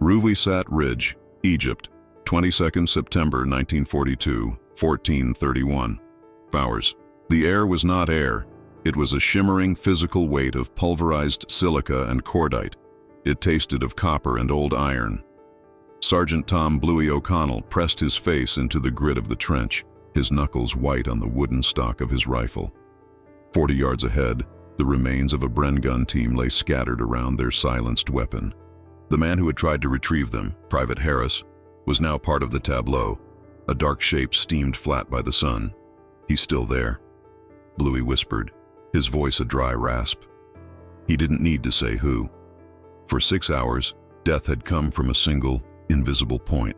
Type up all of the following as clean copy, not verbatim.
Ruvisat Ridge, Egypt, 22nd September 1942, 14:31 hours. The air was not air. It was a shimmering physical weight of pulverized silica and cordite. It tasted of copper and old iron. Sergeant Tom Bluey O'Connell pressed his face into the grit of the trench, his knuckles white on the wooden stock of his rifle. 40 yards ahead, the remains of a Bren gun team lay scattered around their silenced weapon. The man who had tried to retrieve them, Private Harris, was now part of the tableau, a dark shape steamed flat by the sun. "He's still there," Bluey whispered, his voice a dry rasp. He didn't need to say who. For 6 hours, death had come from a single, invisible point.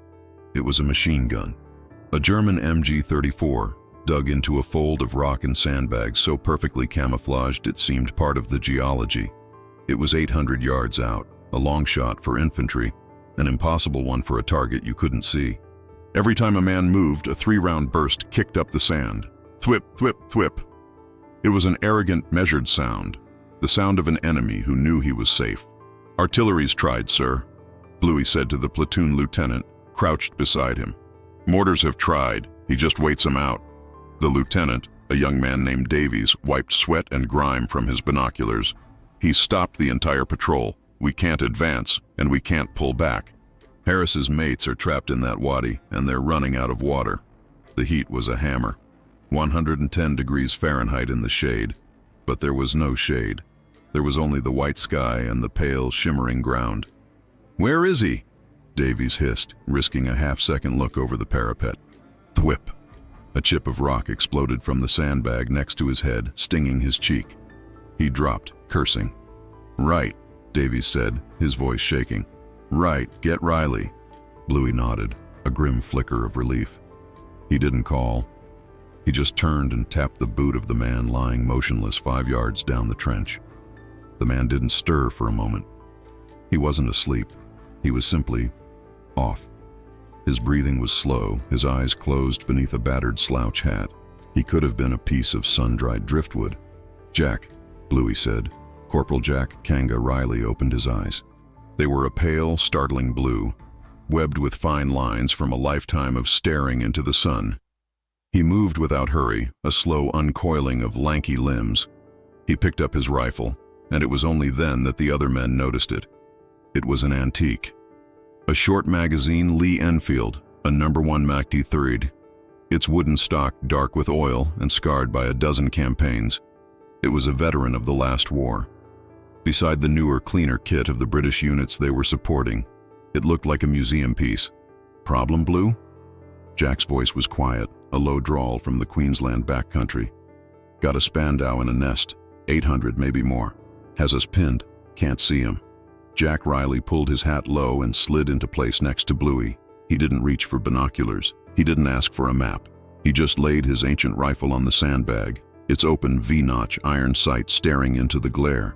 It was a machine gun. A German MG-34, dug into a fold of rock and sandbags so perfectly camouflaged it seemed part of the geology. It was 800 yards out, a long shot for infantry, an impossible one for a target you couldn't see. Every time a man moved, a 3-round burst kicked up the sand. Thwip, thwip, thwip. It was an arrogant, measured sound, the sound of an enemy who knew he was safe. "Artillery's tried, sir," Bluey said to the platoon lieutenant, crouched beside him. "Mortars have tried, he just waits 'em out." The lieutenant, a young man named Davies, wiped sweat and grime from his binoculars. "He's stopped the entire patrol. We can't advance, and we can't pull back. Harris's mates are trapped in that wadi, and they're running out of water." The heat was a hammer. 110 degrees Fahrenheit in the shade, but there was no shade. There was only the white sky and the pale, shimmering ground. "Where is he?" Davies hissed, risking a half-second look over the parapet. Thwip! A chip of rock exploded from the sandbag next to his head, stinging his cheek. He dropped, cursing. "Right," Davies said, his voice shaking. "Right, get Riley." Bluey nodded, a grim flicker of relief. He didn't call. He just turned and tapped the boot of the man lying motionless 5 yards down the trench. The man didn't stir for a moment. He wasn't asleep. He was simply off. His breathing was slow, his eyes closed beneath a battered slouch hat. He could have been a piece of sun-dried driftwood. "Jack," Bluey said. Corporal Jack Kanga Riley opened his eyes. They were a pale, startling blue, webbed with fine lines from a lifetime of staring into the sun. He moved without hurry, a slow uncoiling of lanky limbs. He picked up his rifle, and it was only then that the other men noticed it. It was an antique. A short magazine Lee Enfield, a #1 Mac-3, its wooden stock dark with oil and scarred by a dozen campaigns. It was a veteran of the last war. Beside the newer, cleaner kit of the British units they were supporting, it looked like a museum piece. "Problem, Blue?" Jack's voice was quiet, a low drawl from the Queensland backcountry. "Got a Spandau in a nest, 800, maybe more. Has us pinned, can't see him." Jack Riley pulled his hat low and slid into place next to Bluey. He didn't reach for binoculars. He didn't ask for a map. He just laid his ancient rifle on the sandbag, its open V-notch iron sight staring into the glare.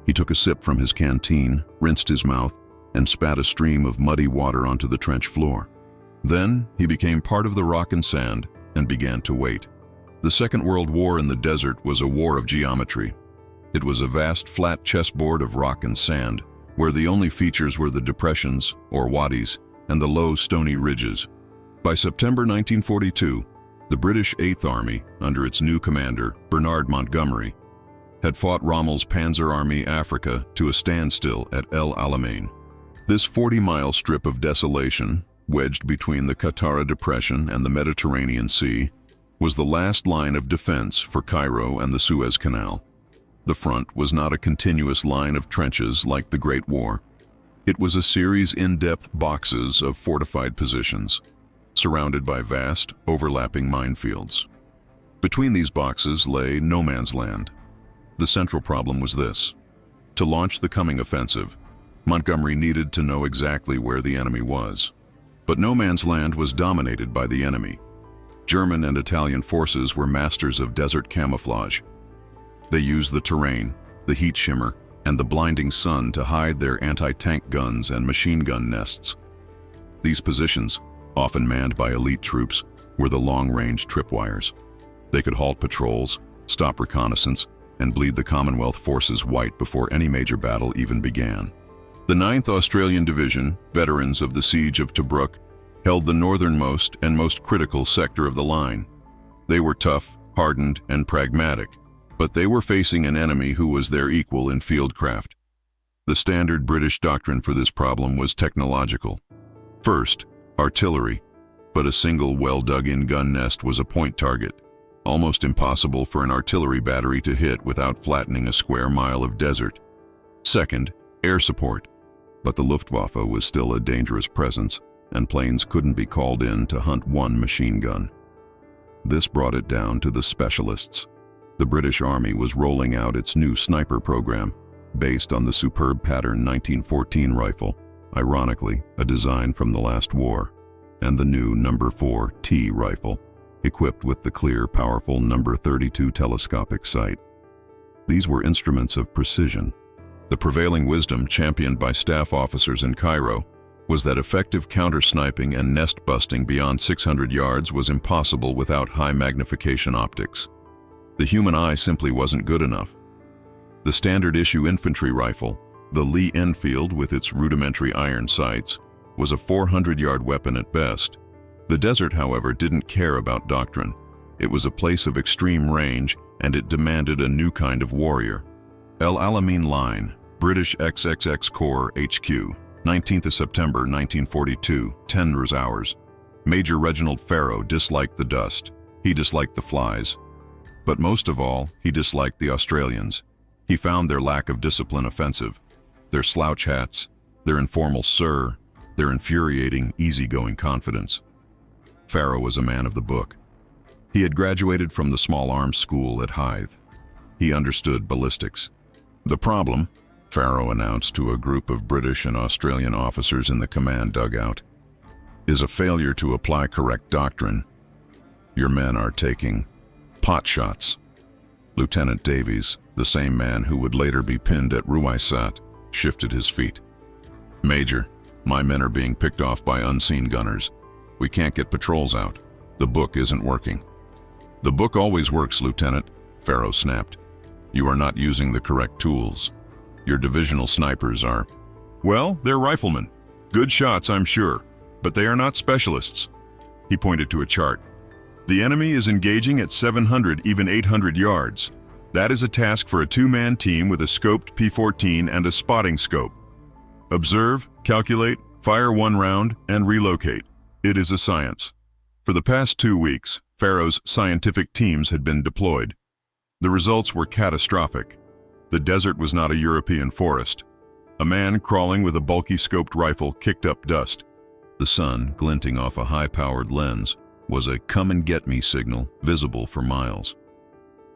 He took a sip from his canteen, rinsed his mouth, and spat a stream of muddy water onto the trench floor. Then he became part of the rock and sand and began to wait. The Second World War in the desert was a war of geometry. It was a vast flat chessboard of rock and sand, where the only features were the depressions, or wadis, and the low stony ridges. By September 1942, the British 8th Army, under its new commander, Bernard Montgomery, had fought Rommel's Panzer Army Africa to a standstill at El Alamein. This 40-mile strip of desolation, wedged between the Qattara Depression and the Mediterranean Sea, was the last line of defense for Cairo and the Suez Canal. The front was not a continuous line of trenches like the Great War. It was a series in-depth boxes of fortified positions, surrounded by vast, overlapping minefields. Between these boxes lay no man's land. The central problem was this: to launch the coming offensive, Montgomery needed to know exactly where the enemy was. But no man's land was dominated by the enemy. German and Italian forces were masters of desert camouflage. They used the terrain, the heat shimmer, and the blinding sun to hide their anti-tank guns and machine gun nests. These positions, often manned by elite troops, were the long-range tripwires. They could halt patrols, stop reconnaissance, and bleed the Commonwealth forces white before any major battle even began. The 9th Australian Division, veterans of the Siege of Tobruk, held the northernmost and most critical sector of the line. They were tough, hardened, and pragmatic, but they were facing an enemy who was their equal in fieldcraft. The standard British doctrine for this problem was technological. First, artillery, but a single well-dug-in gun nest was a point target, almost impossible for an artillery battery to hit without flattening a square mile of desert. Second, air support, but the Luftwaffe was still a dangerous presence, and planes couldn't be called in to hunt one machine gun. This brought it down to the specialists. The British Army was rolling out its new sniper program, based on the superb pattern 1914 rifle, ironically a design from the last war, and the new No. 4 T rifle, equipped with the clear, powerful No. 32 telescopic sight. These were instruments of precision. The prevailing wisdom championed by staff officers in Cairo was that effective counter-sniping and nest-busting beyond 600 yards was impossible without high-magnification optics. The human eye simply wasn't good enough. The standard-issue infantry rifle, the Lee Enfield with its rudimentary iron sights, was a 400-yard weapon at best. The desert, however, didn't care about doctrine. It was a place of extreme range, and it demanded a new kind of warrior. El Alamein Line, British XXX Corps HQ, 19th of September 1942, 10 hours. Major Reginald Farrow disliked the dust. He disliked the flies. But most of all, he disliked the Australians. He found their lack of discipline offensive. Their slouch hats, their informal sir, their infuriating, easygoing confidence. Farrow was a man of the book. He had graduated from the small arms school at Hythe. He understood ballistics. The problem, Farrow announced to a group of British and Australian officers in the command dugout, is a failure to apply correct doctrine. Your men are taking pot shots. Lieutenant Davies, the same man who would later be pinned at Ruwaisat, shifted his feet. Major, my men are being picked off by unseen gunners. We can't get patrols out. The book isn't working. The book always works, Lieutenant, Farrow snapped. You are not using the correct tools. Your divisional snipers are... Well, they're riflemen. Good shots, I'm sure, but they are not specialists. He pointed to a chart. The enemy is engaging at 700, even 800 yards. That is a task for a two-man team with a scoped P-14 and a spotting scope. Observe, calculate, fire one round, and relocate. It is a science. For the past 2 weeks, Farrow's scientific teams had been deployed. The results were catastrophic. The desert was not a European forest. A man crawling with a bulky scoped rifle kicked up dust. The sun, glinting off a high-powered lens, was a come-and-get-me signal visible for miles.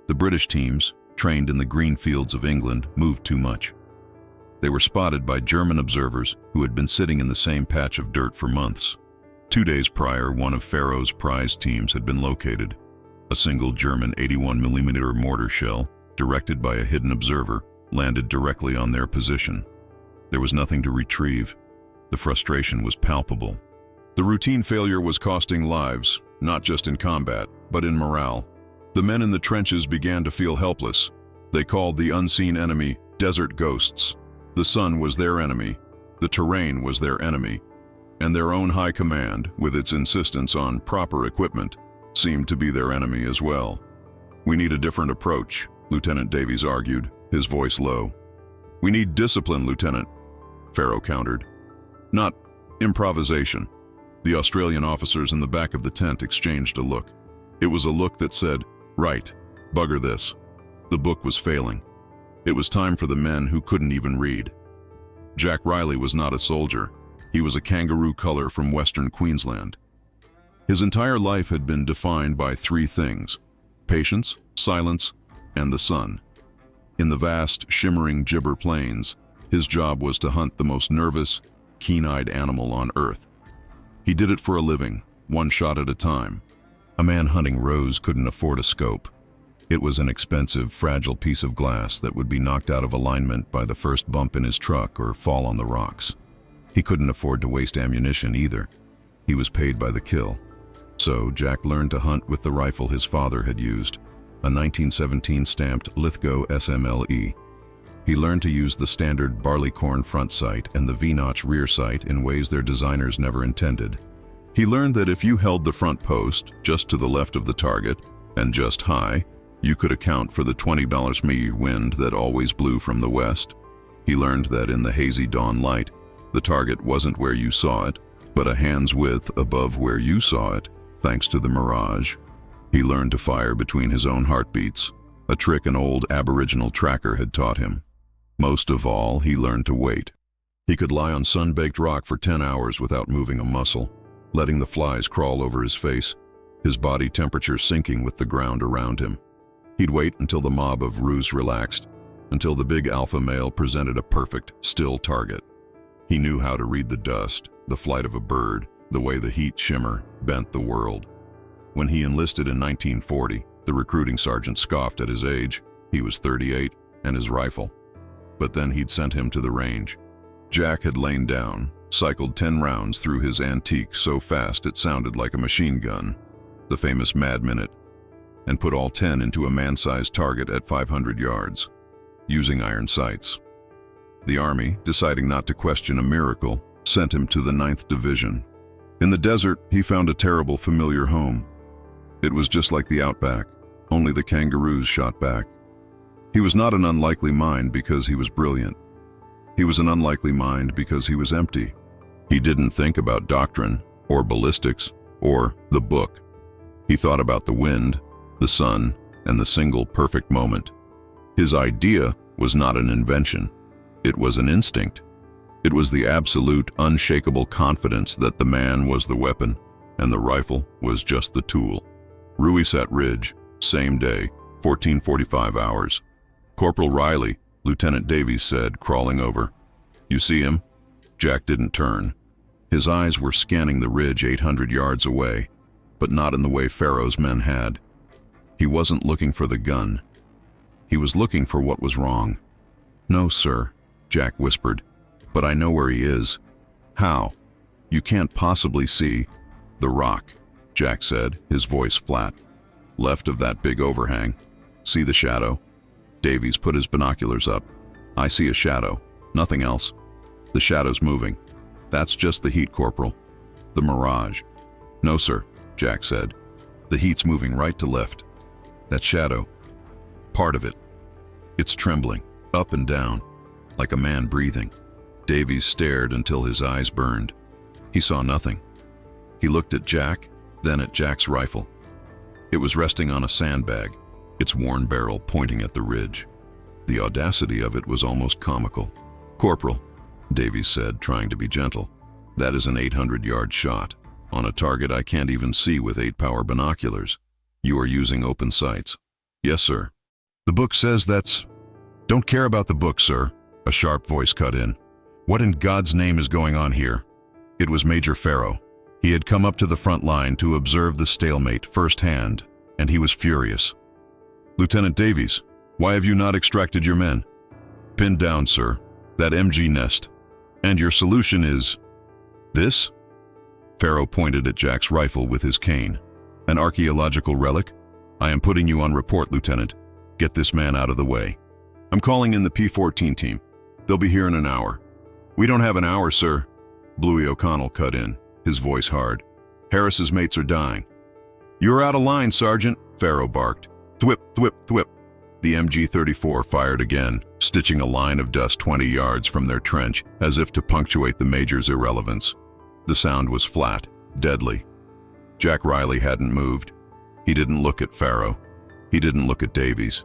The British teams, trained in the green fields of England, moved too much. They were spotted by German observers who had been sitting in the same patch of dirt for months. 2 days prior, one of Farrow's prize teams had been located. A single German 81mm mortar shell, directed by a hidden observer, landed directly on their position. There was nothing to retrieve. The frustration was palpable. The routine failure was costing lives, not just in combat, but in morale. The men in the trenches began to feel helpless. They called the unseen enemy desert ghosts. The sun was their enemy, the terrain was their enemy, and their own high command, with its insistence on proper equipment, seemed to be their enemy as well. We need a different approach, Lieutenant Davies argued, his voice low. We need discipline, Lieutenant, Farrow countered. Not improvisation. The Australian officers in the back of the tent exchanged a look. It was a look that said, right, bugger this. The book was failing. It was time for the men who couldn't even read. Jack Riley was not a soldier. He was a kangaroo color from Western Queensland. His entire life had been defined by 3 things: patience, silence, and the sun. In the vast, shimmering Gibber Plains, his job was to hunt the most nervous, keen-eyed animal on Earth. He did it for a living, one shot at a time. A man hunting roes couldn't afford a scope. It was an expensive, fragile piece of glass that would be knocked out of alignment by the first bump in his truck or fall on the rocks. He couldn't afford to waste ammunition either. He was paid by the kill. So Jack learned to hunt with the rifle his father had used, a 1917 stamped Lithgow SMLE. He learned to use the standard barleycorn front sight and the V-notch rear sight in ways their designers never intended. He learned that if you held the front post just to the left of the target and just high, you could account for the 20 wind that always blew from the west. He learned that in the hazy dawn light, the target wasn't where you saw it, but a hand's width above where you saw it, thanks to the mirage. He learned to fire between his own heartbeats, a trick an old Aboriginal tracker had taught him. Most of all, he learned to wait. He could lie on sun-baked rock for 10 hours without moving a muscle, letting the flies crawl over his face, his body temperature sinking with the ground around him. He'd wait until the mob of ruse relaxed, until the big alpha male presented a perfect, still target. He knew how to read the dust, the flight of a bird, the way the heat shimmer bent the world. When he enlisted in 1940, the recruiting sergeant scoffed at his age. He was 38 and his rifle. But then he'd sent him to the range. Jack had lain down, cycled 10 rounds through his antique so fast it sounded like a machine gun, the famous Mad Minute, and put all 10 into a man-sized target at 500 yards, using iron sights. The Army, deciding not to question a miracle, sent him to the 9th Division. In the desert, he found a terrible familiar home. It was just like the outback, only the kangaroos shot back. He was not an unlikely mind because he was brilliant. He was an unlikely mind because he was empty. He didn't think about doctrine, or ballistics, or the book. He thought about the wind, the sun, and the single perfect moment. His idea was not an invention. It was an instinct. It was the absolute, unshakable confidence that the man was the weapon and the rifle was just the tool. Ruisat Ridge, same day, 14:45 hours. Corporal Riley, Lieutenant Davies said, crawling over. "You see him?" Jack didn't turn. His eyes were scanning the ridge 800 yards away, but not in the way Pharaoh's men had. He wasn't looking for the gun. He was looking for what was wrong. "No, sir," Jack whispered, "but I know where he is." "How?" "You can't possibly see." "The rock," Jack said, his voice flat. "Left of that big overhang. See the shadow?" Davies put his binoculars up. "I see a shadow, nothing else. The shadow's moving. That's just the heat, Corporal. The mirage." "No, sir," Jack said. "The heat's moving right to left. That shadow, part of it, it's trembling, up and down, like a man breathing." Davies stared until his eyes burned. He saw nothing. He looked at Jack, then at Jack's rifle. It was resting on a sandbag, its worn barrel pointing at the ridge. The audacity of it was almost comical. "Corporal," Davies said, trying to be gentle, "that is an 800-yard shot, on a target I can't even see with 8-power binoculars. You are using open sights." "Yes, sir." "The book says that's—" "Don't care about the book, sir," a sharp voice cut in. "What in God's name is going on here?" It was Major Pharaoh. He had come up to the front line to observe the stalemate firsthand, and he was furious. "Lieutenant Davies, why have you not extracted your men?" "Pinned down, sir. That MG nest. And your solution is—" "This?" Pharaoh pointed at Jack's rifle with his cane. "An archaeological relic? I am putting you on report, Lieutenant. Get this man out of the way." "I'm calling in the P-14 team. They'll be here in an hour." "We don't have an hour, sir." Bluey O'Connell cut in, his voice hard. "Harris's mates are dying." "You're out of line, Sergeant," Pharaoh barked. "Thwip, thwip, thwip." The MG-34 fired again, stitching a line of dust 20 yards from their trench as if to punctuate the Major's irrelevance. The sound was flat, deadly. Jack Riley hadn't moved. He didn't look at Pharaoh. He didn't look at Davies.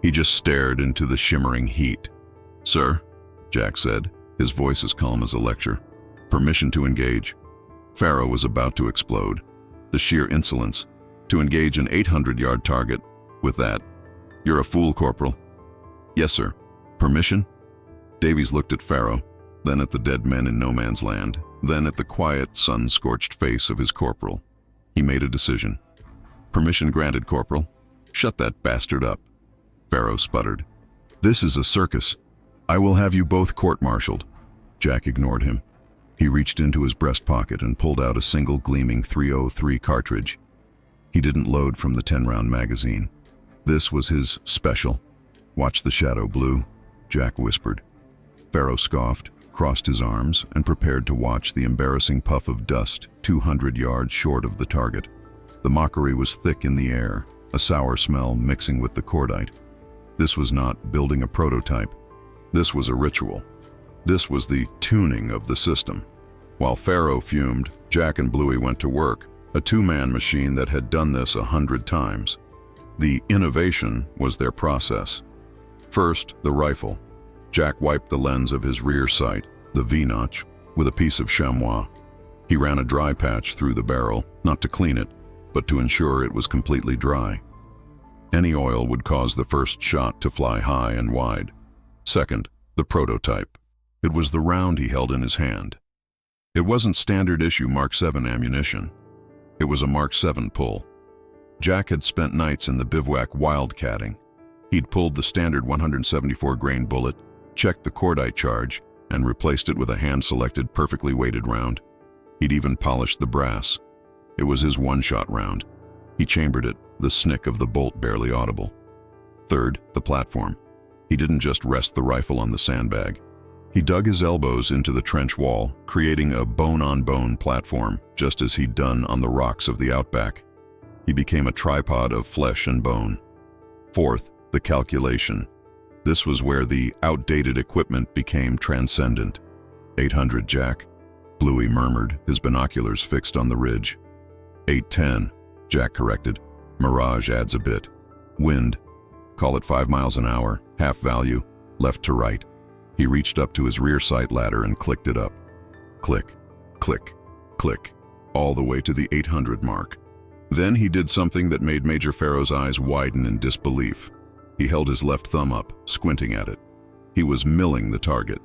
He just stared into the shimmering heat. "Sir," Jack said, his voice as calm as a lecture. "Permission to engage." Pharaoh was about to explode. The sheer insolence. To engage an 800-yard target with that. "You're a fool, Corporal." "Yes, sir." "Permission?" Davies looked at Pharaoh, then at the dead men in no man's land, then at the quiet, sun-scorched face of his corporal. He made a decision. "Permission granted, Corporal." "Shut that bastard up," Pharaoh sputtered. "This is a circus. I will have you both court-martialed." Jack ignored him. He reached into his breast pocket and pulled out a single gleaming .303 cartridge. He didn't load from the 10-round magazine. This was his special. Watch the shadow, Blue. Jack whispered. Pharaoh scoffed, crossed his arms, and prepared to watch the embarrassing puff of dust 200 yards short of the target. The mockery was thick in the air, a sour smell mixing with the cordite. This was not building a prototype. This was a ritual. This was the tuning of the system. While Pharaoh fumed, Jack and Bluey went to work, a two-man machine that had done this 100 times. The innovation was their process. First, the rifle. Jack wiped the lens of his rear sight, the V-notch, with a piece of chamois. He ran a dry patch through the barrel, not to clean it, but to ensure it was completely dry. Any oil would cause the first shot to fly high and wide. Second, the prototype. It was the round he held in his hand. It wasn't standard issue Mark 7 ammunition. It was a Mark 7 pull. Jack had spent nights in the bivouac wildcatting. He'd pulled the standard 174 grain bullet, checked the cordite charge, and replaced it with a hand-selected, perfectly weighted round. He'd even polished the brass. It was his one-shot round. He chambered it, the snick of the bolt barely audible. Third, the platform. He didn't just rest the rifle on the sandbag. He dug his elbows into the trench wall, creating a bone-on-bone platform, just as he'd done on the rocks of the outback. He became a tripod of flesh and bone. Fourth, the calculation. This was where the outdated equipment became transcendent. 800, Jack, Bluey murmured, his binoculars fixed on the ridge. 810, Jack corrected. Mirage adds a bit. Wind. Call it 5 miles an hour, half value, left to right. He reached up to his rear sight ladder and clicked it up. Click, click, click, all the way to the 800 mark. Then he did something that made Major Pharaoh's eyes widen in disbelief. He held his left thumb up, squinting at it. He was milling the target.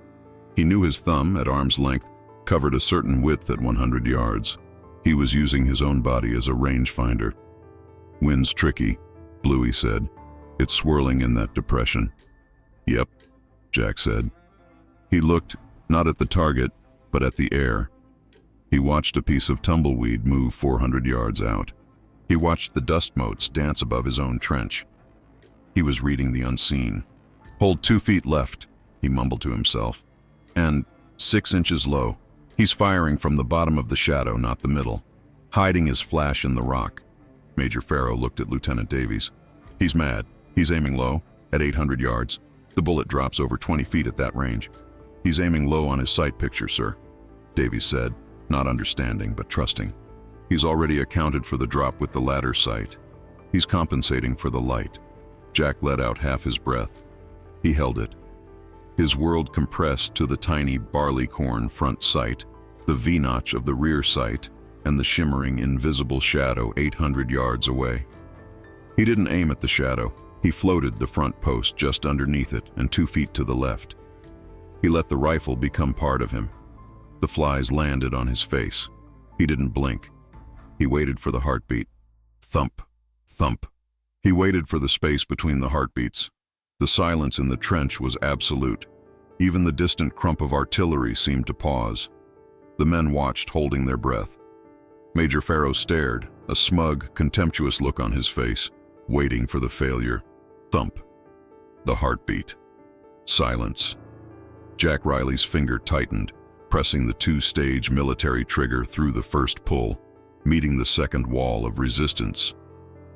He knew his thumb, at arm's length, covered a certain width at 100 yards. He was using his own body as a rangefinder. Wind's tricky, Bluey said. It's swirling in that depression. Yep, Jack said. He looked, not at the target, but at the air. He watched a piece of tumbleweed move 400 yards out. He watched the dust motes dance above his own trench. He was reading the unseen. Hold 2 feet left, he mumbled to himself. And 6 inches low. He's firing from the bottom of the shadow, not the middle. Hiding his flash in the rock. Major Pharaoh looked at Lieutenant Davies. He's mad. He's aiming low, at 800 yards. The bullet drops over 20 feet at that range. He's aiming low on his sight picture, sir, Davies said, not understanding but trusting. He's already accounted for the drop with the ladder sight. He's compensating for the light. Jack let out half his breath. He held it. His world compressed to the tiny barleycorn front sight, the V-notch of the rear sight, and the shimmering invisible shadow 800 yards away. He didn't aim at the shadow. He floated the front post just underneath it and 2 feet to the left. He let the rifle become part of him. The flies landed on his face. He didn't blink. He waited for the heartbeat. Thump, thump. He waited for the space between the heartbeats. The silence in the trench was absolute. Even the distant crump of artillery seemed to pause. The men watched, holding their breath. Major Pharaoh stared, a smug, contemptuous look on his face, waiting for the failure. Thump. The heartbeat. Silence. Jack Riley's finger tightened, pressing the 2-stage military trigger through the first pull, meeting the second wall of resistance.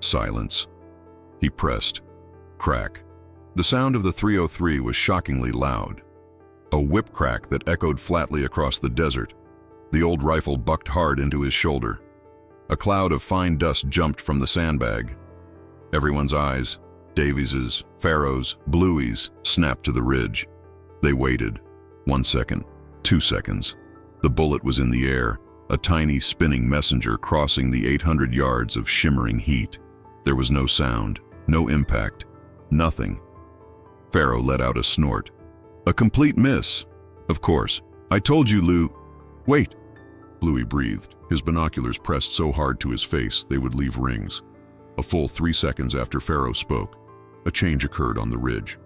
Silence. He pressed. Crack. The sound of the 303 was shockingly loud. A whip crack that echoed flatly across the desert. The old rifle bucked hard into his shoulder. A cloud of fine dust jumped from the sandbag. Everyone's eyes, Davies's, Pharaoh's, Bluey's, snapped to the ridge. They waited. 1 second, 2 seconds. The bullet was in the air, a tiny spinning messenger crossing the 800 yards of shimmering heat. There was no sound, no impact, nothing. Pharaoh let out a snort. A complete miss. Of course. I told you, Lou. Wait. Bluey breathed, his binoculars pressed so hard to his face they would leave rings. A full 3 seconds after Pharaoh spoke, a change occurred on the ridge.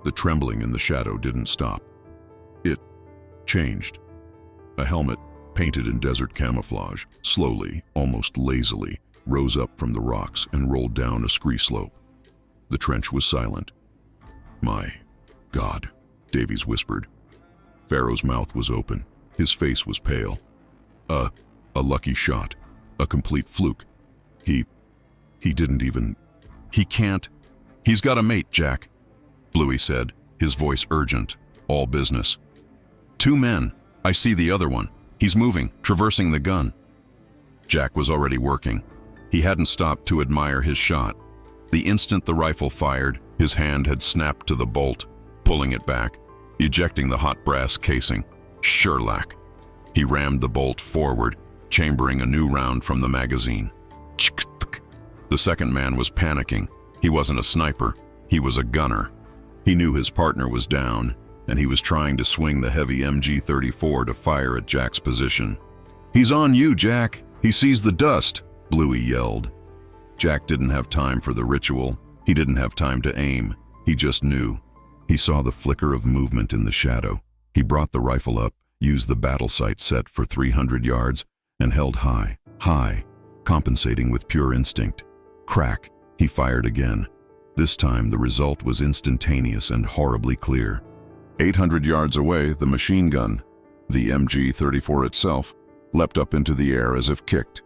The trembling in the shadow didn't stop. It changed. A helmet, painted in desert camouflage, slowly, almost lazily, rose up from the rocks and rolled down a scree slope. The trench was silent. My God, Davies whispered. Pharaoh's mouth was open. His face was pale. A lucky shot. A complete fluke. He didn't even... He can't... He's got a mate, Jack, Bluey said, his voice urgent, all business. 2 men. I see the other one. He's moving, traversing the gun. Jack was already working. He hadn't stopped to admire his shot. The instant the rifle fired, his hand had snapped to the bolt, pulling it back, ejecting the hot brass casing. Sherlock. He rammed the bolt forward, chambering a new round from the magazine. The second man was panicking. He wasn't a sniper. He was a gunner. He knew his partner was down, and he was trying to swing the heavy MG-34 to fire at Jack's position. "He's on you, Jack! He sees the dust!" Bluey yelled. Jack didn't have time for the ritual. He didn't have time to aim. He just knew. He saw the flicker of movement in the shadow. He brought the rifle up, used the battle sight set for 300 yards, and held high, compensating with pure instinct. Crack! He fired again. This time the result was instantaneous and horribly clear. 800 yards away, the machine gun, the MG-34 itself, leapt up into the air as if kicked.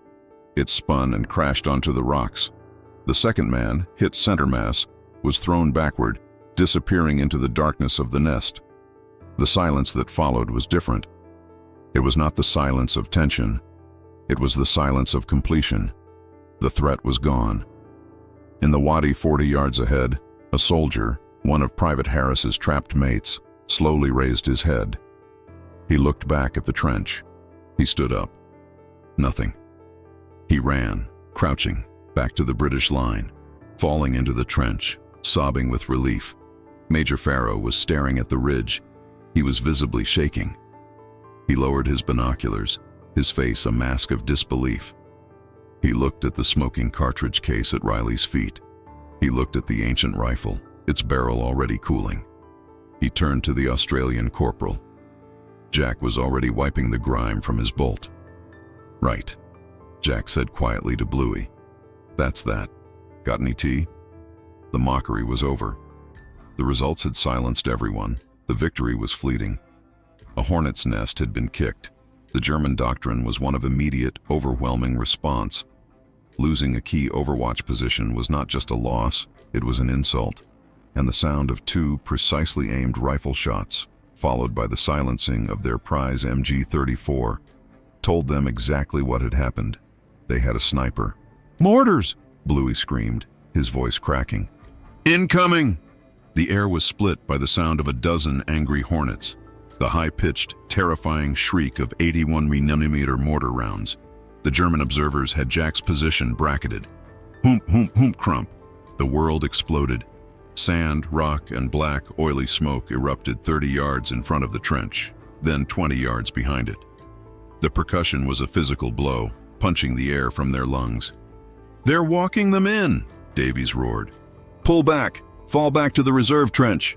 It spun and crashed onto the rocks. The second man, hit center mass, was thrown backward, disappearing into the darkness of the nest. The silence that followed was different. It was not the silence of tension. It was the silence of completion. The threat was gone. In the wadi 40 yards ahead, a soldier, one of Private Harris's trapped mates, slowly raised his head. He looked back at the trench. He stood up. Nothing. He ran, crouching, back to the British line, falling into the trench, sobbing with relief. Major Pharaoh was staring at the ridge. He was visibly shaking. He lowered his binoculars, his face a mask of disbelief. He looked at the smoking cartridge case at Riley's feet. He looked at the ancient rifle, its barrel already cooling. He turned to the Australian corporal. Jack was already wiping the grime from his bolt. "Right," Jack said quietly to Bluey. "That's that. Got any tea?" The mockery was over. The results had silenced everyone. The victory was fleeting. A hornet's nest had been kicked. The German doctrine was one of immediate, overwhelming response. Losing a key overwatch position was not just a loss, it was an insult. And the sound of 2 precisely aimed rifle shots, followed by the silencing of their prize MG-34, told them exactly what had happened. They had a sniper. "Mortars!" Bluey screamed, his voice cracking. "Incoming!" The air was split by the sound of a dozen angry hornets, the high-pitched, terrifying shriek of 81mm mortar rounds. The German observers had Jack's position bracketed. Hoomp, hoomp, hoomp, crump. The world exploded. Sand, rock, and black, oily smoke erupted 30 yards in front of the trench, then 20 yards behind it. The percussion was a physical blow, punching the air from their lungs. "They're walking them in!" Davies roared. "Pull back! Fall back to the reserve trench!"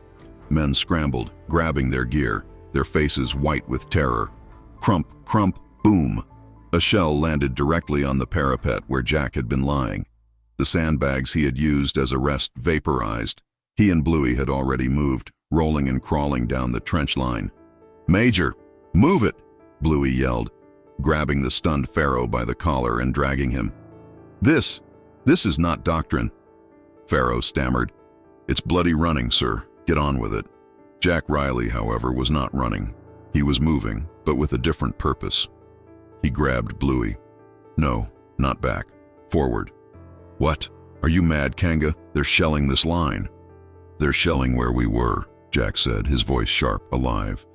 Men scrambled, grabbing their gear, their faces white with terror. Crump, crump, boom! A shell landed directly on the parapet where Jack had been lying. The sandbags he had used as a rest vaporized. He and Bluey had already moved, rolling and crawling down the trench line. "Major, move it!" Bluey yelled, grabbing the stunned Pharaoh by the collar and dragging him. This is not doctrine," Pharaoh stammered. "It's bloody running, sir. Get on with it." Jack Riley, however, was not running. He was moving, but with a different purpose. He grabbed Bluey. "No, not back. Forward." "What? Are you mad, Kanga? They're shelling this line." "They're shelling where we were," Jack said, his voice sharp, alive.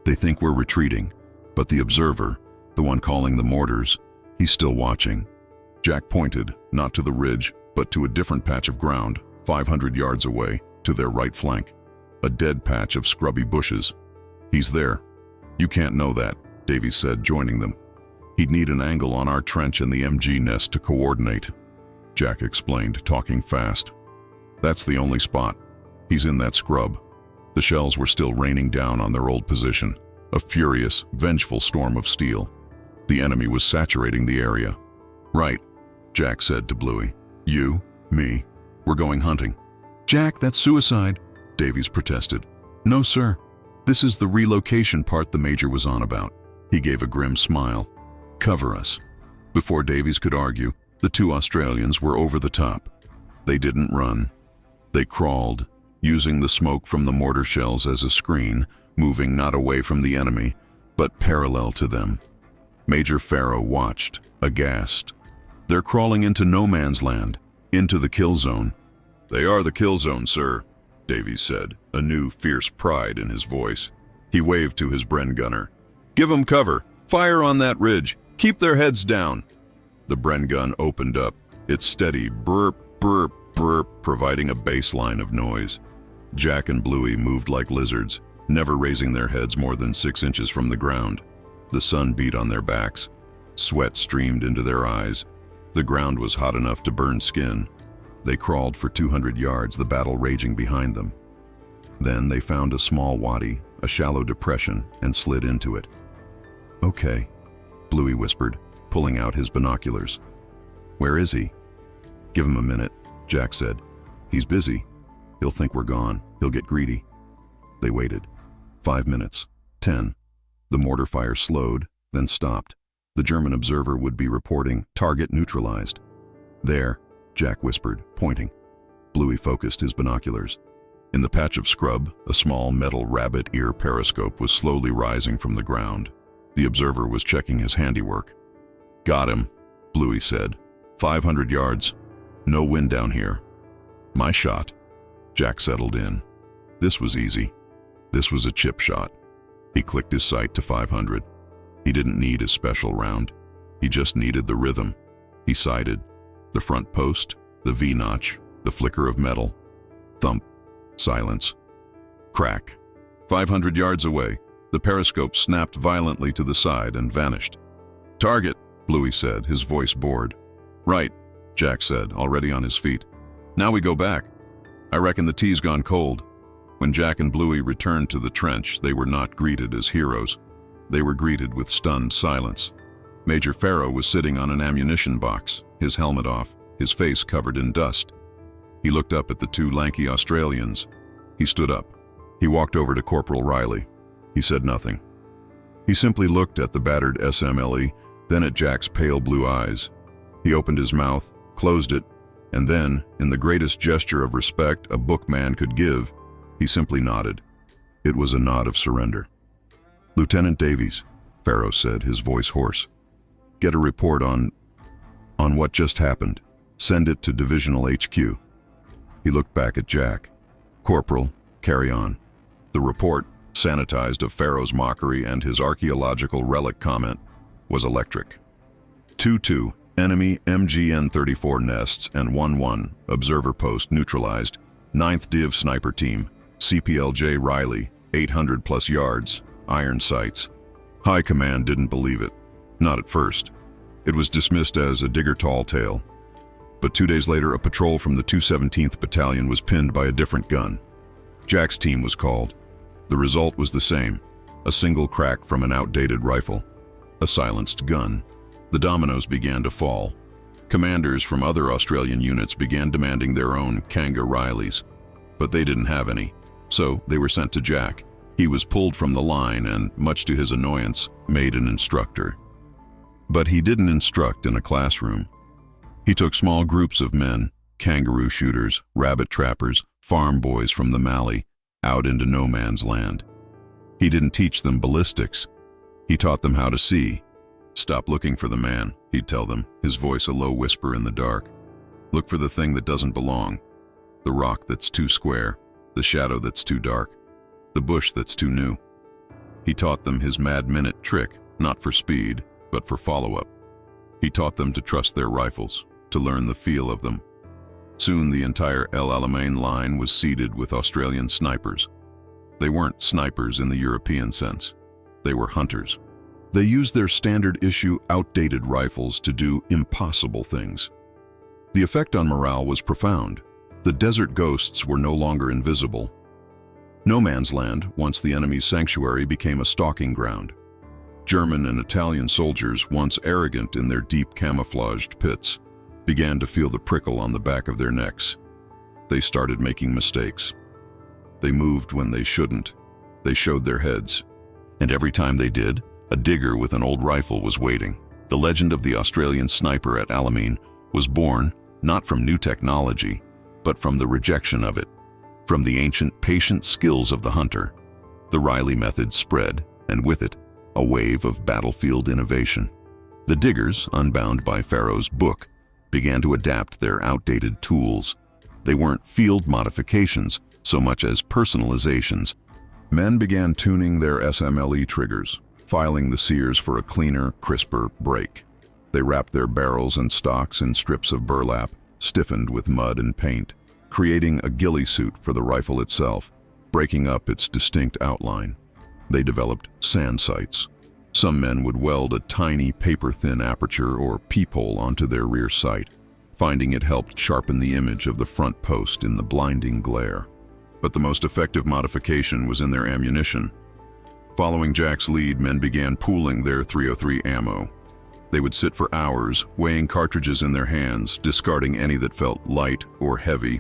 "They think we're retreating, but the observer, the one calling the mortars, he's still watching." Jack pointed, not to the ridge, but to a different patch of ground, 500 yards away, to their right flank. A dead patch of scrubby bushes. "He's there." "You can't know that," Davies said, joining them. "He'd need an angle on our trench and the MG nest to coordinate," Jack explained, talking fast. "That's the only spot. He's in that scrub." The shells were still raining down on their old position, a furious, vengeful storm of steel. The enemy was saturating the area. "Right," Jack said to Bluey. "You, me, we're going hunting." "Jack, that's suicide," Davies protested. No, sir. This is the relocation part the major was on about. He gave a grim smile. Cover us. Before Davies could argue, the two Australians were over the top. They didn't run. They crawled, using the smoke from the mortar shells as a screen, moving not away from the enemy, but parallel to them. Major Farrow watched, aghast. They're crawling into no man's land, into the kill zone. They are the kill zone, sir, Davies said, a new fierce pride in his voice. He waved to his Bren gunner. Give 'em cover. Fire on that ridge. Keep their heads down. The Bren gun opened up, its steady burp, burp, burp, providing a baseline of noise. Jack and Bluey moved like lizards, never raising their heads more than 6 inches from the ground. The sun beat on their backs. Sweat streamed into their eyes. The ground was hot enough to burn skin. They crawled for 200 yards, the battle raging behind them. Then they found a small wadi, a shallow depression, and slid into it. Okay, Bluey whispered, pulling out his binoculars. Where is he? Give him a minute, Jack said. He's busy. He'll think we're gone. He'll get greedy. They waited. 5 minutes. 10. The mortar fire slowed, then stopped. The German observer would be reporting, target neutralized. There, Jack whispered, pointing. Bluey focused his binoculars. In the patch of scrub, a small metal rabbit ear periscope was slowly rising from the ground. The observer was checking his handiwork. Got him, Bluey said. 500 yards. No wind down here. My shot. Jack settled in. This was easy. This was a chip shot. He clicked his sight to 500. He didn't need his special round. He just needed the rhythm. He sighted. The front post, the V-notch, the flicker of metal. Thump. Silence. Crack. 500 yards away, the periscope snapped violently to the side and vanished. Target, Bluey said, his voice bored. Right, Jack said, already on his feet. Now we go back. I reckon the tea's gone cold. When Jack and Bluey returned to the trench, they were not greeted as heroes. They were greeted with stunned silence. Major Farrow was sitting on an ammunition box, his helmet off, his face covered in dust. He looked up at the two lanky Australians. He stood up. He walked over to Corporal Riley. He said nothing. He simply looked at the battered SMLE, then at Jack's pale blue eyes. He opened his mouth, closed it, and then, in the greatest gesture of respect a bookman could give, he simply nodded. It was a nod of surrender. Lieutenant Davies, Farrow said, his voice hoarse. Get a report on what just happened. Send it to Divisional HQ. He looked back at Jack. Corporal, carry on. The report, sanitized of Farrow's mockery and his archaeological relic comment, was electric. 2-2, enemy MGN-34 nests and 1-1, observer post neutralized, 9th Div sniper team, CPLJ Riley, 800 plus yards, iron sights. High command didn't believe it. Not at first. It was dismissed as a digger tall tale. But 2 days later, a patrol from the 217th Battalion was pinned by a different gun. Jack's team was called. The result was the same, a single crack from an outdated rifle, a silenced gun. The dominoes began to fall. Commanders from other Australian units began demanding their own Kanga Rileys, but they didn't have any, so they were sent to Jack. He was pulled from the line and, much to his annoyance, made an instructor. But he didn't instruct in a classroom. He took small groups of men, kangaroo shooters, rabbit trappers, farm boys from the Mallee, out into no man's land. He didn't teach them ballistics. He taught them how to see. Stop looking for the man, he'd tell them, his voice a low whisper in the dark. Look for the thing that doesn't belong. The rock that's too square, the shadow that's too dark, the bush that's too new. He taught them his mad-minute trick, not for speed, but for follow-up. He taught them to trust their rifles, to learn the feel of them. Soon the entire El Alamein line was seeded with Australian snipers. They weren't snipers in the European sense. They were hunters. They used their standard-issue, outdated rifles to do impossible things. The effect on morale was profound. The desert ghosts were no longer invisible. No man's land, once the enemy's sanctuary, became a stalking ground. German and Italian soldiers, once arrogant in their deep camouflaged pits, began to feel the prickle on the back of their necks. They started making mistakes. They moved when they shouldn't. They showed their heads. And every time they did, a digger with an old rifle was waiting. The legend of the Australian sniper at Alamein was born not from new technology, but from the rejection of it, from the ancient patient skills of the hunter. The Riley method spread, and with it, a wave of battlefield innovation. The diggers, unbound by Pharaoh's book, began to adapt their outdated tools. They weren't field modifications so much as personalizations. Men began tuning their SMLE triggers, filing the sears for a cleaner, crisper break. They wrapped their barrels and stocks in strips of burlap, stiffened with mud and paint, creating a ghillie suit for the rifle itself, breaking up its distinct outline. They developed sand sights. Some men would weld a tiny paper-thin aperture or peephole onto their rear sight, finding it helped sharpen the image of the front post in the blinding glare. But the most effective modification was in their ammunition. Following Jack's lead, men began pooling their .303 ammo. They would sit for hours, weighing cartridges in their hands, discarding any that felt light or heavy.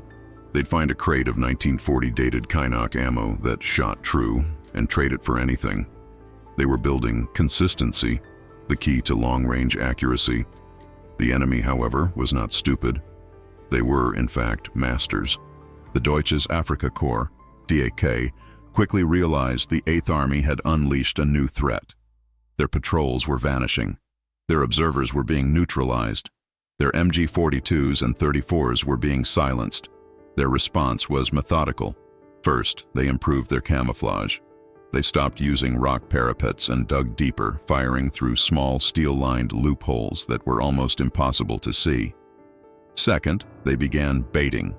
They'd find a crate of 1940 dated Kynoch ammo that shot true and trade it for anything. They were building consistency, the key to long-range accuracy. The enemy, however, was not stupid. They were, in fact, masters. The Deutsches Afrika Korps, DAK, quickly realized the 8th Army had unleashed a new threat. Their patrols were vanishing. Their observers were being neutralized. Their MG-42s and 34s were being silenced. Their response was methodical. First, they improved their camouflage. They stopped using rock parapets and dug deeper, firing through small steel-lined loopholes that were almost impossible to see. Second, they began baiting.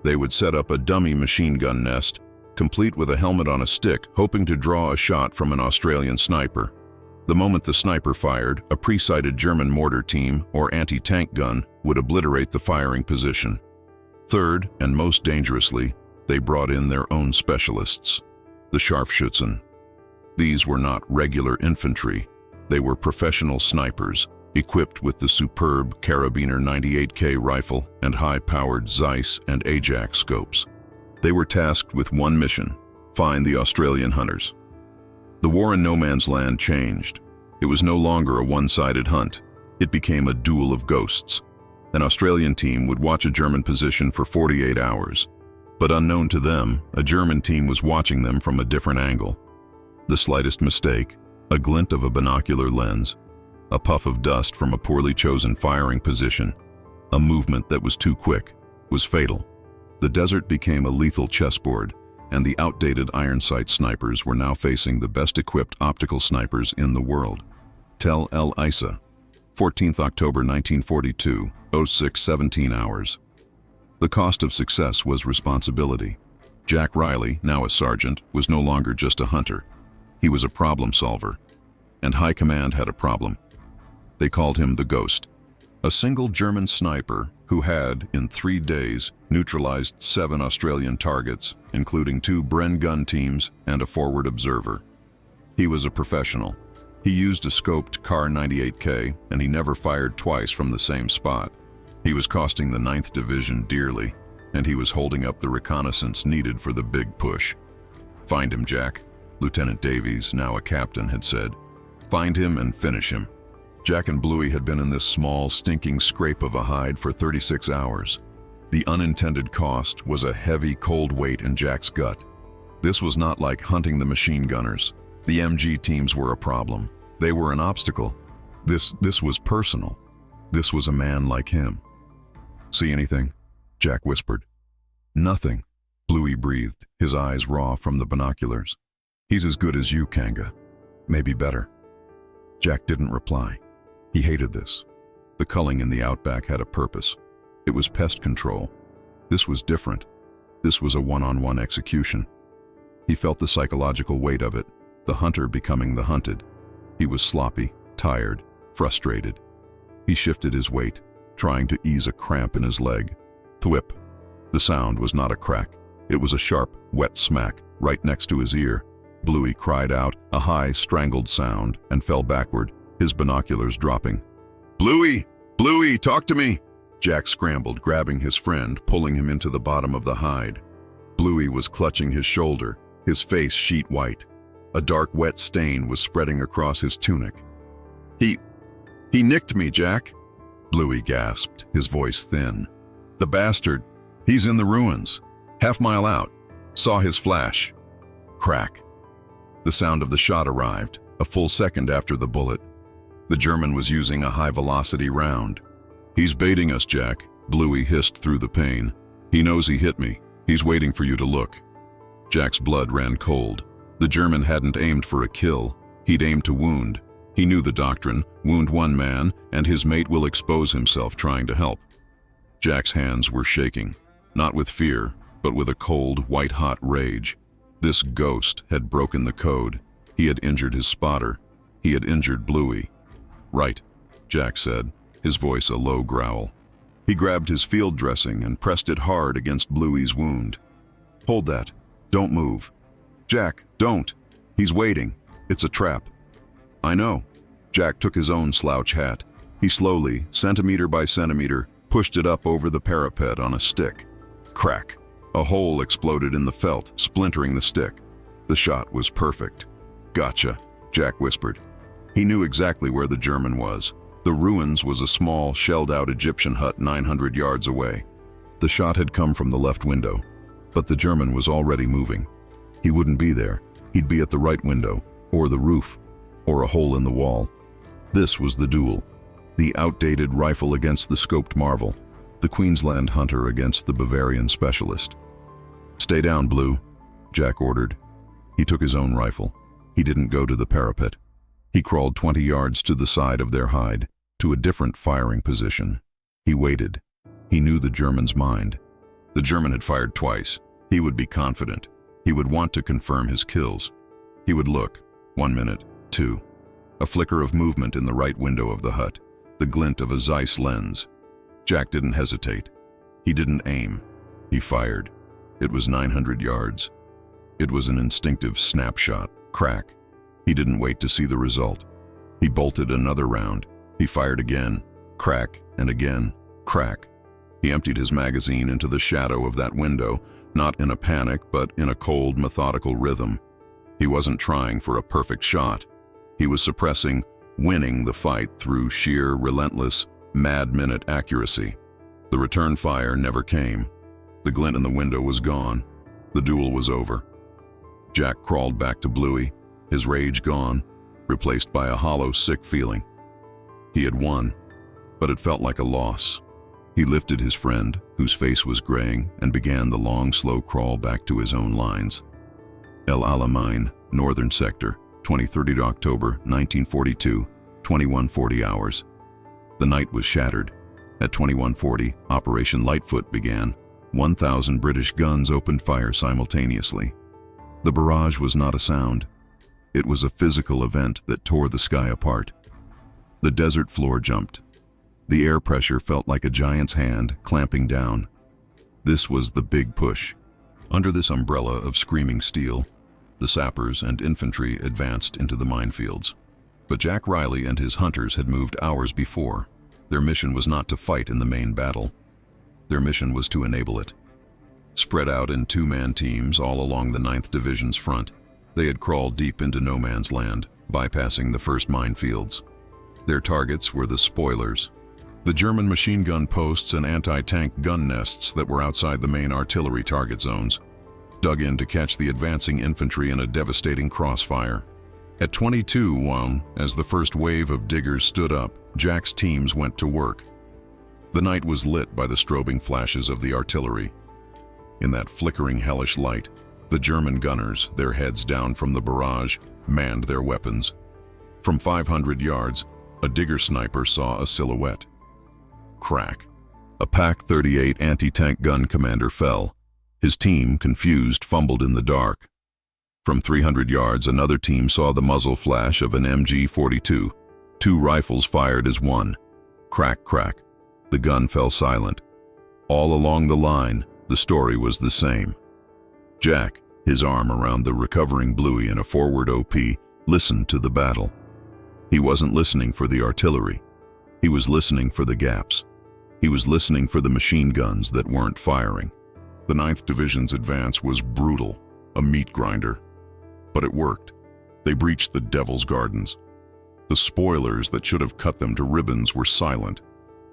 They would set up a dummy machine gun nest, complete with a helmet on a stick, hoping to draw a shot from an Australian sniper. The moment the sniper fired, a pre-sighted German mortar team or anti-tank gun would obliterate the firing position. Third, and most dangerously, they brought in their own specialists, the Scharfschützen. These were not regular infantry. They were professional snipers, equipped with the superb Karabiner 98K rifle and high-powered Zeiss and Ajax scopes. They were tasked with one mission: find the Australian hunters. The war in no man's land changed. It was no longer a one-sided hunt. It became a duel of ghosts. An Australian team would watch a German position for 48 hours. But unknown to them, a German team was watching them from a different angle. The slightest mistake, a glint of a binocular lens, a puff of dust from a poorly chosen firing position, a movement that was too quick, was fatal. The desert became a lethal chessboard, and the outdated iron sight snipers were now facing the best-equipped optical snipers in the world. Tel El Isa, 14th October 1942, 06:17 hours. The cost of success was responsibility. Jack Riley, now a sergeant, was no longer just a hunter. He was a problem solver. And High Command had a problem. They called him the Ghost. A single German sniper who had, in 3 days, neutralized 7 Australian targets, including 2 Bren gun teams and a forward observer. He was a professional. He used a scoped Kar 98K, and he never fired twice from the same spot. He was costing the 9th Division dearly, and he was holding up the reconnaissance needed for the big push. "Find him, Jack," Lieutenant Davies, now a captain, had said. "Find him and finish him." Jack and Bluey had been in this small, stinking scrape of a hide for 36 hours. The unintended cost was a heavy, cold weight in Jack's gut. This was not like hunting the machine gunners. The MG teams were a problem. They were an obstacle. This was personal. This was a man like him. "See anything?" Jack whispered. "Nothing," Bluey breathed, his eyes raw from the binoculars. "He's as good as you, Kanga. Maybe better." Jack didn't reply. He hated this. The culling in the outback had a purpose. It was pest control. This was different. This was a one-on-one execution. He felt the psychological weight of it, the hunter becoming the hunted. He was sloppy, tired, frustrated. He shifted his weight, trying to ease a cramp in his leg. Thwip. The sound was not a crack. It was a sharp, wet smack right next to his ear. Bluey cried out, a high, strangled sound, and fell backward, his binoculars dropping. "Bluey! Bluey, talk to me!" Jack scrambled, grabbing his friend, pulling him into the bottom of the hide. Bluey was clutching his shoulder, his face sheet white. A dark, wet stain was spreading across his tunic. He nicked me, Jack," Bluey gasped, his voice thin. "The bastard. He's in the ruins. Half-mile out. Saw his flash." Crack. The sound of the shot arrived, a full second after the bullet. The German was using a high-velocity round. "He's baiting us, Jack," Bluey hissed through the pain. "He knows he hit me. He's waiting for you to look." Jack's blood ran cold. The German hadn't aimed for a kill. He'd aimed to wound. He knew the doctrine: wound one man, and his mate will expose himself trying to help. Jack's hands were shaking, not with fear, but with a cold, white-hot rage. This ghost had broken the code. He had injured his spotter. He had injured Bluey. "Right," Jack said, his voice a low growl. He grabbed his field dressing and pressed it hard against Bluey's wound. "Hold that. Don't move. Jack, don't. He's waiting. It's a trap." "I know." Jack took his own slouch hat. He slowly, centimeter by centimeter, pushed it up over the parapet on a stick. Crack. A hole exploded in the felt, splintering the stick. The shot was perfect. "Gotcha," Jack whispered. He knew exactly where the German was. The ruins was a small, shelled-out Egyptian hut 900 yards away. The shot had come from the left window, but the German was already moving. He wouldn't be there. He'd be at the right window, or the roof, or a hole in the wall. This was the duel. The outdated rifle against the scoped marvel. The Queensland hunter against the Bavarian specialist. "Stay down, Blue," Jack ordered. He took his own rifle. He didn't go to the parapet. He crawled 20 yards to the side of their hide, to a different firing position. He waited. He knew the German's mind. The German had fired twice. He would be confident. He would want to confirm his kills. He would look. 1 minute, 2. A flicker of movement in the right window of the hut, the glint of a Zeiss lens. Jack didn't hesitate. He didn't aim. He fired. It was 900 yards. It was an instinctive snapshot. Crack. He didn't wait to see the result. He bolted another round. He fired again. Crack, and again. Crack. He emptied his magazine into the shadow of that window, not in a panic, but in a cold, methodical rhythm. He wasn't trying for a perfect shot. He was suppressing, winning the fight through sheer, relentless, mad-minute accuracy. The return fire never came. The glint in the window was gone. The duel was over. Jack crawled back to Bluey, his rage gone, replaced by a hollow, sick feeling. He had won, but it felt like a loss. He lifted his friend, whose face was graying, and began the long, slow crawl back to his own lines. El Alamein, Northern Sector, 23rd October, 1942, 21:40 hours. The night was shattered. At 21:40, Operation Lightfoot began. 1,000 British guns opened fire simultaneously. The barrage was not a sound. It was a physical event that tore the sky apart. The desert floor jumped. The air pressure felt like a giant's hand clamping down. This was the big push. Under this umbrella of screaming steel, the sappers and infantry advanced into the minefields. But Jack Riley and his hunters had moved hours before. Their mission was not to fight in the main battle. Their mission was to enable it. Spread out in two-man teams all along the 9th Division's front, they had crawled deep into no man's land, bypassing the first minefields. Their targets were the spoilers, the German machine gun posts and anti-tank gun nests that were outside the main artillery target zones, dug in to catch the advancing infantry in a devastating crossfire. At 22:01, as the first wave of diggers stood up, Jack's teams went to work. The night was lit by the strobing flashes of the artillery. In that flickering, hellish light, the German gunners, their heads down from the barrage, manned their weapons. From 500 yards, a digger sniper saw a silhouette. Crack. A PaK-38 anti-tank gun commander fell. His team, confused, fumbled in the dark. From 300 yards, another team saw the muzzle flash of an MG-42. 2 rifles fired as one. Crack, crack. The gun fell silent. All along the line, the story was the same. Jack, his arm around the recovering Bluey in a forward OP, listened to the battle. He wasn't listening for the artillery. He was listening for the gaps. He was listening for the machine guns that weren't firing. The 9th Division's advance was brutal, a meat grinder. But it worked. They breached the Devil's Gardens. The spoilers that should have cut them to ribbons were silent,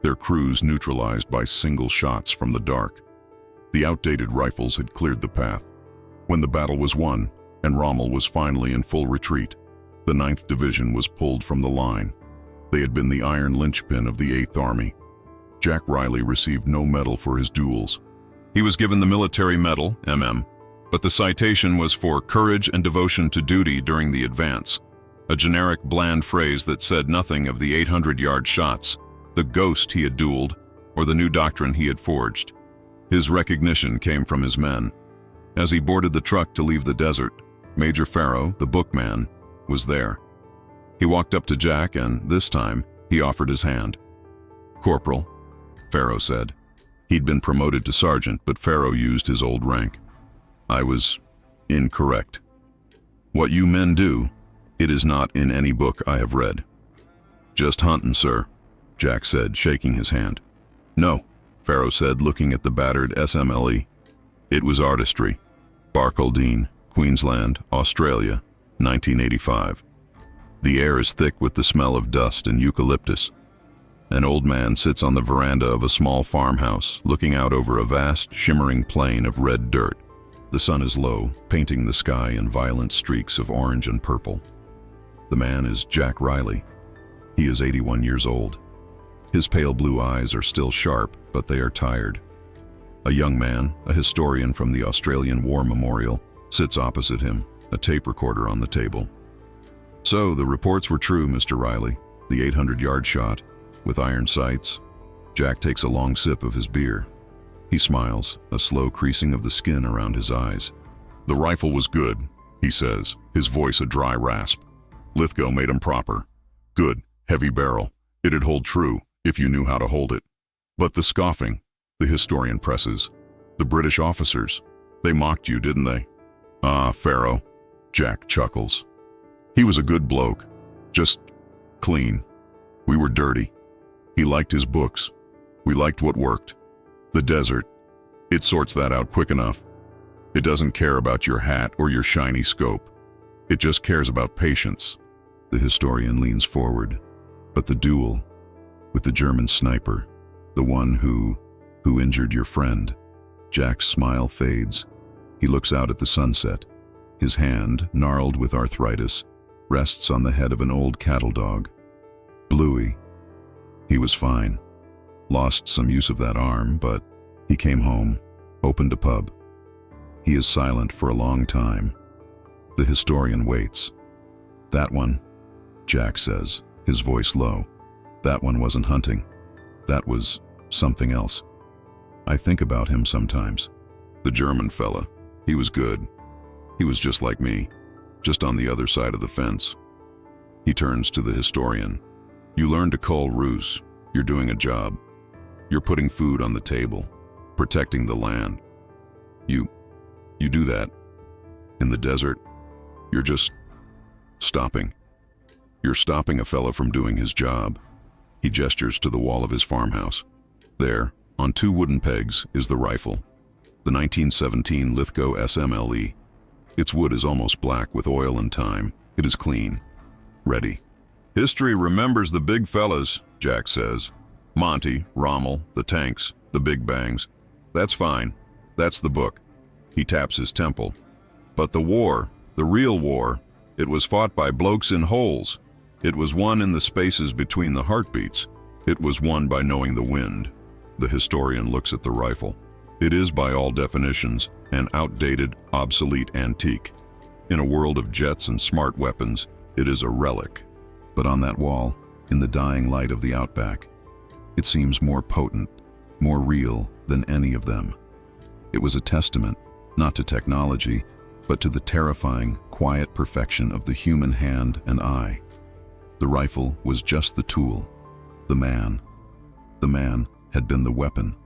their crews neutralized by single shots from the dark. The outdated rifles had cleared the path. When the battle was won, and Rommel was finally in full retreat, the 9th Division was pulled from the line. They had been the iron linchpin of the 8th Army. Jack Riley received no medal for his duels. He was given the Military Medal, MM, but the citation was for courage and devotion to duty during the advance, a generic bland phrase that said nothing of the 800-yard shots, the ghost he had dueled, or the new doctrine he had forged. His recognition came from his men. As he boarded the truck to leave the desert, Major Farrow, the bookman, was there. He walked up to Jack and, this time, he offered his hand. "Corporal," Farrow said. He'd been promoted to sergeant, but Farrow used his old rank. "I was incorrect. What you men do, it is not in any book I have read." "Just huntin', sir," Jack said, shaking his hand. "No," Farrow said, looking at the battered SMLE. "It was artistry. Barcaldine, Queensland, Australia, 1985. The air is thick with the smell of dust and eucalyptus. An old man sits on the veranda of a small farmhouse, looking out over a vast, shimmering plain of red dirt. The sun is low, painting the sky in violent streaks of orange and purple. The man is Jack Riley. He is 81 years old. His pale blue eyes are still sharp, but they are tired. A young man, a historian from the Australian War Memorial, sits opposite him, a tape recorder on the table. "So, the reports were true, Mr. Riley. The 800-yard shot, with iron sights." Jack takes a long sip of his beer. He smiles, a slow creasing of the skin around his eyes. "The rifle was good," he says, his voice a dry rasp. "Lithgow made 'em proper. Good, heavy barrel. It'd hold true, if you knew how to hold it. But the scoffing," the historian presses. "The British officers, they mocked you, didn't they?" "Ah, Farrow," Jack chuckles. "He was a good bloke, just clean. We were dirty. He liked his books. We liked what worked. The desert, it sorts that out quick enough. It doesn't care about your hat or your shiny scope. It just cares about patience." The historian leans forward. "But the duel, with the German sniper, the one who injured your friend." Jack's smile fades. He looks out at the sunset. His hand, gnarled with arthritis, rests on the head of an old cattle dog. Bluey. He was fine. Lost some use of that arm, but he came home, opened a pub. He is silent for a long time. The historian waits. "That one," Jack says, his voice low. "That one wasn't hunting. That was something else. I think about him sometimes. The German fella, he was good. He was just like me, just on the other side of the fence." He turns to the historian. "You learn to call ruse. You're doing a job. You're putting food on the table, protecting the land. You do that. In the desert, you're just stopping. You're stopping a fella from doing his job." He gestures to the wall of his farmhouse. There, on 2 wooden pegs, is the rifle. The 1917 Lithgow SMLE. Its wood is almost black with oil and time. It is clean. Ready. "History remembers the big fellas," Jack says. "Monty, Rommel, the tanks, the big bangs. That's fine. That's the book." He taps his temple. "But the war, the real war, it was fought by blokes in holes. It was won in the spaces between the heartbeats. It was won by knowing the wind." The historian looks at the rifle. It is, by all definitions, an outdated, obsolete antique. In a world of jets and smart weapons, it is a relic. But on that wall, in the dying light of the outback, it seems more potent, more real than any of them. It was a testament, not to technology, but to the terrifying, quiet perfection of the human hand and eye. The rifle was just the tool. The man had been the weapon.